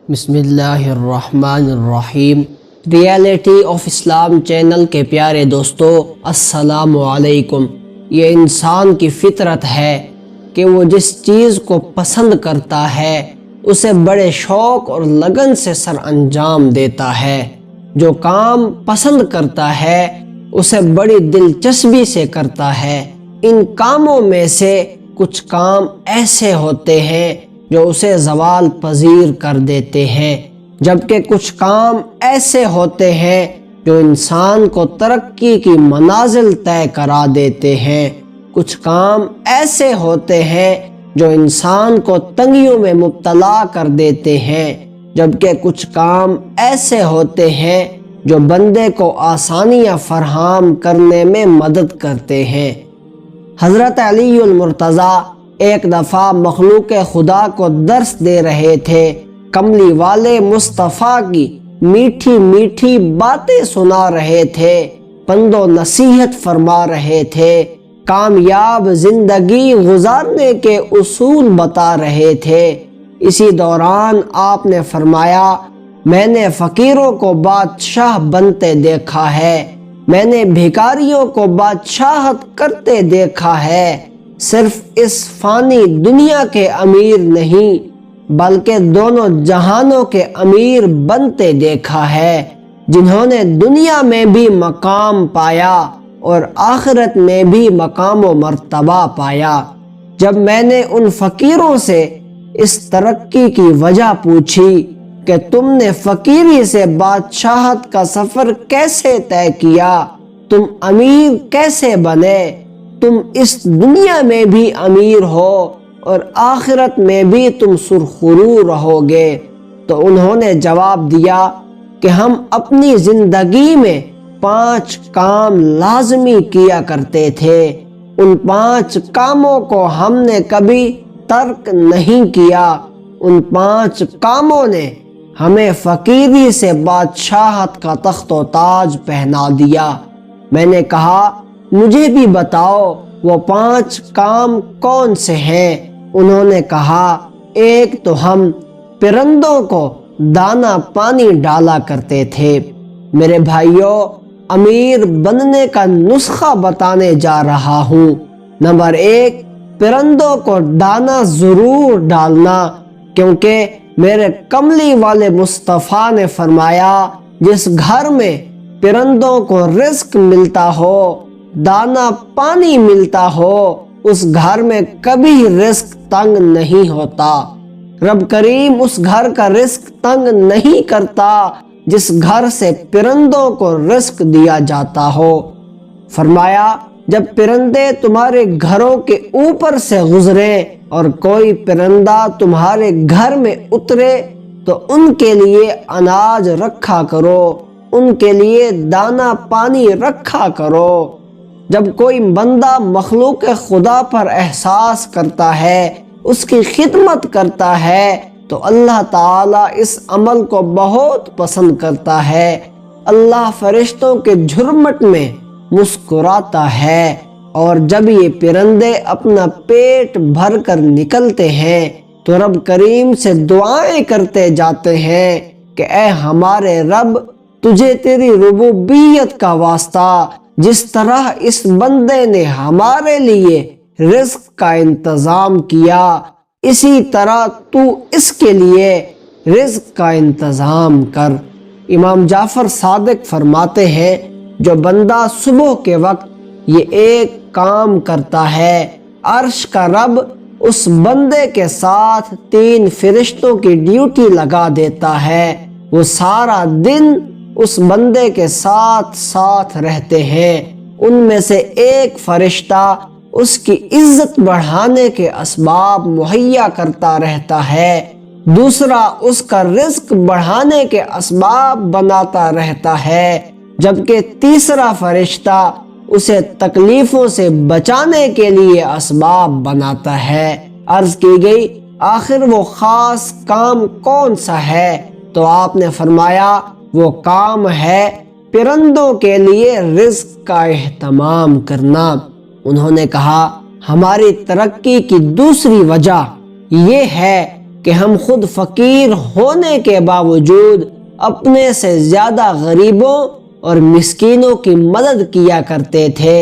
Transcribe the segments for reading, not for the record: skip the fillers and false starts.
بسم اللہ الرحمن الرحیم۔ ریئلٹی آف اسلام چینل کے پیارے دوستو، السلام علیکم۔ یہ انسان کی فطرت ہے کہ وہ جس چیز کو پسند کرتا ہے اسے بڑے شوق اور لگن سے سر انجام دیتا ہے۔ جو کام پسند کرتا ہے اسے بڑی دلچسپی سے کرتا ہے۔ ان کاموں میں سے کچھ کام ایسے ہوتے ہیں جو اسے زوال پذیر کر دیتے ہیں، جبکہ کچھ کام ایسے ہوتے ہیں جو انسان کو ترقی کی منازل طے کرا دیتے ہیں۔ کچھ کام ایسے ہوتے ہیں جو انسان کو تنگیوں میں مبتلا کر دیتے ہیں، جبکہ کچھ کام ایسے ہوتے ہیں جو بندے کو آسانیاں فراہم کرنے میں مدد کرتے ہیں۔ حضرت علی المرتضیٰ ایک دفعہ مخلوق خدا کو درس دے رہے تھے۔ کملی والے مصطفیٰ کی میٹھی میٹھی باتیں سنا رہے تھے، پند و نصیحت فرما رہے تھے، کامیاب زندگی گزارنے کے اصول بتا رہے تھے۔ اسی دوران آپ نے فرمایا، میں نے فقیروں کو بادشاہ بنتے دیکھا ہے، میں نے بھکاریوں کو بادشاہت کرتے دیکھا ہے، صرف اس فانی دنیا کے امیر نہیں بلکہ دونوں جہانوں کے امیر بنتے دیکھا ہے، جنہوں نے دنیا میں بھی مقام پایا اور آخرت میں بھی مقام و مرتبہ پایا۔ جب میں نے ان فقیروں سے اس ترقی کی وجہ پوچھی کہ تم نے فقیری سے بادشاہت کا سفر کیسے طے کیا، تم امیر کیسے بنے، تم اس دنیا میں بھی امیر ہو اور آخرت میں بھی تم سرخرو رہو گے، تو انہوں نے جواب دیا کہ ہم اپنی زندگی میں 5 کام لازمی کیا کرتے تھے، ان 5 کاموں کو ہم نے کبھی ترک نہیں کیا، ان 5 کاموں نے ہمیں فقیری سے بادشاہت کا تخت و تاج پہنا دیا۔ میں نے کہا، مجھے بھی بتاؤ وہ 5 کام کون سے ہیں؟ انہوں نے کہا، ایک تو ہم پرندوں کو دانا پانی ڈالا کرتے تھے۔ میرے بھائیوں، امیر بننے کا نسخہ بتانے جا رہا ہوں۔ نمبر 1، پرندوں کو دانا ضرور ڈالنا، کیونکہ میرے کملی والے مصطفیٰ نے فرمایا، جس گھر میں پرندوں کو رزق ملتا ہو، دانا پانی ملتا ہو، اس گھر میں کبھی رزق تنگ نہیں ہوتا۔ رب کریم اس گھر کا رزق تنگ نہیں کرتا جس گھر سے پرندوں کو رزق دیا جاتا ہو۔ فرمایا، جب پرندے تمہارے گھروں کے اوپر سے گزریں اور کوئی پرندہ تمہارے گھر میں اترے تو ان کے لیے اناج رکھا کرو، ان کے لیے دانا پانی رکھا کرو۔ جب کوئی بندہ مخلوق خدا پر احساس کرتا ہے، اس کی خدمت کرتا ہے، تو اللہ تعالیٰ اس عمل کو بہت پسند کرتا ہے۔ اللہ فرشتوں کے جھرمٹ میں مسکراتا ہے، اور جب یہ پرندے اپنا پیٹ بھر کر نکلتے ہیں تو رب کریم سے دعائیں کرتے جاتے ہیں کہ اے ہمارے رب، تجھے تیری ربوبیت کا واسطہ، جس طرح اس بندے نے ہمارے لیے رزق کا انتظام کیا، اسی طرح تو اس کے لیے رزق کا انتظام کر۔ امام جعفر صادق فرماتے ہیں، جو بندہ صبح کے وقت یہ ایک کام کرتا ہے، عرش کا رب اس بندے کے ساتھ 3 فرشتوں کی ڈیوٹی لگا دیتا ہے، وہ سارا دن اس بندے کے ساتھ ساتھ رہتے ہیں۔ ان میں سے ایک فرشتہ اس کی عزت بڑھانے کے اسباب مہیا کرتا رہتا ہے، دوسرا اس کا رزق بڑھانے کے اسباب بناتا رہتا ہے، جبکہ تیسرا فرشتہ اسے تکلیفوں سے بچانے کے لیے اسباب بناتا ہے۔ عرض کی گئی، آخر وہ خاص کام کون سا ہے؟ تو آپ نے فرمایا، وہ کام ہے پرندوں کے لیے رزق کا اہتمام کرنا۔ انہوں نے کہا، ہماری ترقی کی دوسری وجہ یہ ہے کہ ہم خود فقیر ہونے کے باوجود اپنے سے زیادہ غریبوں اور مسکینوں کی مدد کیا کرتے تھے،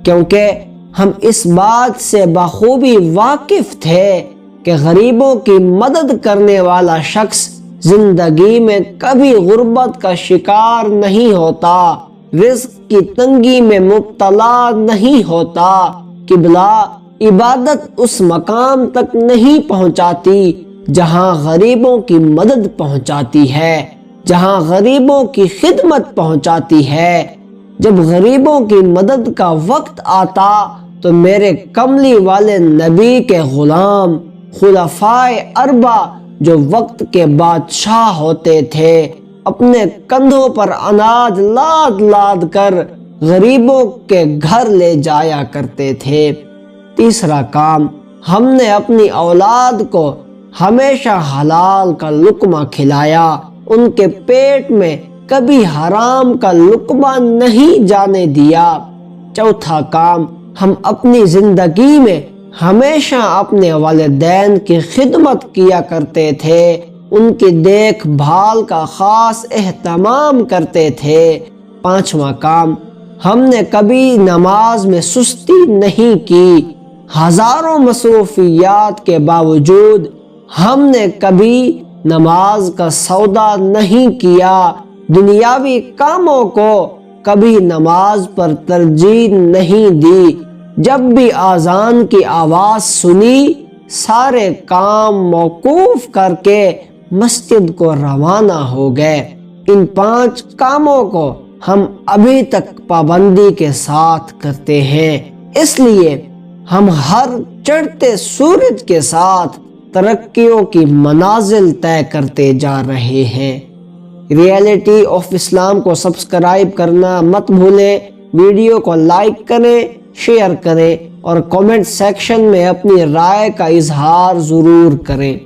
کیونکہ ہم اس بات سے بخوبی واقف تھے کہ غریبوں کی مدد کرنے والا شخص زندگی میں کبھی غربت کا شکار نہیں ہوتا، رزق کی تنگی میں مبتلا نہیں ہوتا، قبلہ عبادت اس مقام تک نہیں پہنچاتی جہاں غریبوں کی مدد پہنچاتی ہے، جہاں غریبوں کی خدمت پہنچاتی ہے۔ جب غریبوں کی مدد کا وقت آتا تو میرے کملی والے نبی کے غلام خلفائے اربع جو وقت کے بادشاہ ہوتے تھے، اپنے کندھوں پر اناج لاد لاد کر غریبوں کے گھر لے جایا کرتے تھے۔ تیسرا کام، ہم نے اپنی اولاد کو ہمیشہ حلال کا لقمہ کھلایا، ان کے پیٹ میں کبھی حرام کا لقمہ نہیں جانے دیا۔ چوتھا کام، ہم اپنی زندگی میں ہمیشہ اپنے والدین کی خدمت کیا کرتے تھے، ان کی دیکھ بھال کا خاص اہتمام کرتے تھے۔ پانچواں کام، ہم نے کبھی نماز میں سستی نہیں کی، ہزاروں مصروفیات کے باوجود ہم نے کبھی نماز کا سودا نہیں کیا، دنیاوی کاموں کو کبھی نماز پر ترجیح نہیں دی۔ جب بھی اذان کی آواز سنی، سارے کام موقوف کر کے مسجد کو روانہ ہو گئے۔ ان 5 کاموں کو ہم ابھی تک پابندی کے ساتھ کرتے ہیں، اس لیے ہم ہر چڑھتے سورج کے ساتھ ترقیوں کی منازل طے کرتے جا رہے ہیں۔ ریئلٹی آف اسلام کو سبسکرائب کرنا مت بھولیں، ویڈیو کو لائک کریں، شیئر کریں اور کمنٹ سیکشن میں اپنی رائے کا اظہار ضرور کریں۔